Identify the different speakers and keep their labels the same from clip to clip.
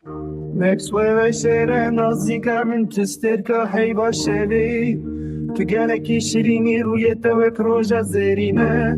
Speaker 1: Maxwell شعر نازیکا من تسترکا هی باشلی تو گلکی شیرینی روی توک روژا زرینه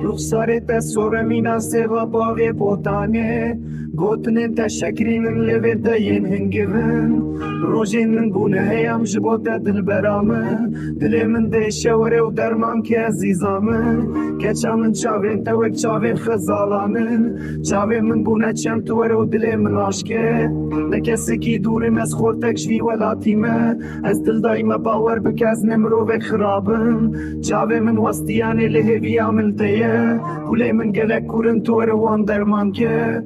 Speaker 1: رخسارت سورمین سوا باقی بوتانه گوتن تشکرین لبت ین هنگون روژین بونه هیم جبوت دل برامه دل من ده شوره و درمان که عزیزامه کچا من چاوین توک چاوین خزالانه چاوین من بونه چم توره و دل من عاشقه نکسی کی دورم از خورتک شوی ولاتیمه از دل دایما باور بکز نمرو و خرابم چاوین من وستیانه لهوی عملتیه کلی من گلک کورن توره وان درمان که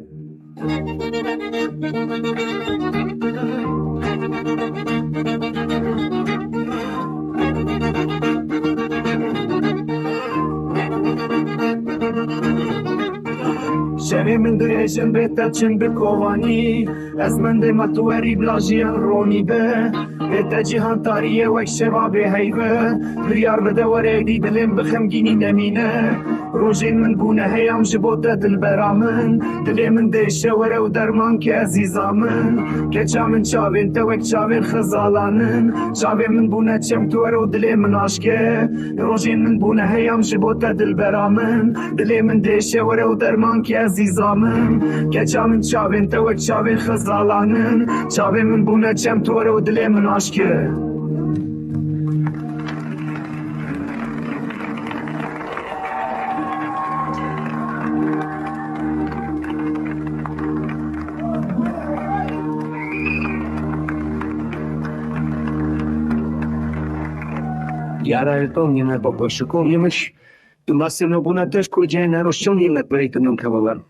Speaker 1: شهر من دريشن بتاچن بكواني از من ده متواري بلاجيان روني به بتا جهان تاريه وك شباب هيبه بريار بدوره دي دلم بخمگيني نمينه روجين من بونه هيام جبوتا دل برامن دل من ده شوره و درمان که عزیزامن كچا من چاوين توك چاوين خزالانن چاوين من بونه چم توره و دل من عاشقه روجين من بونه هيام جبوتا دل برامن دل من ده شوره و درمان که عزیزامن كچا من چاوين توك چاوين خزالانن چاوين من بونه چم توره و دل من عاشقه Iara to nie na pokoju, nie myśl, tu masy no buna też kujdzie na rozciągnięcie projektu kawalan.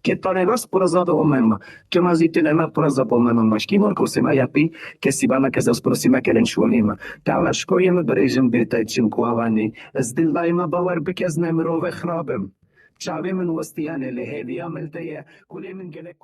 Speaker 1: Kiedy raz porazado o mema, que mais itema porazado o mema, mas que morco se mai api, que se vai na casa os próxima que len shwonima. Ta szkoje my berejim beta czymkławani, zdilwaj ma bawar bekaz nemrowe chrabem. Czawem westiane lehedia melteje, kule min gelek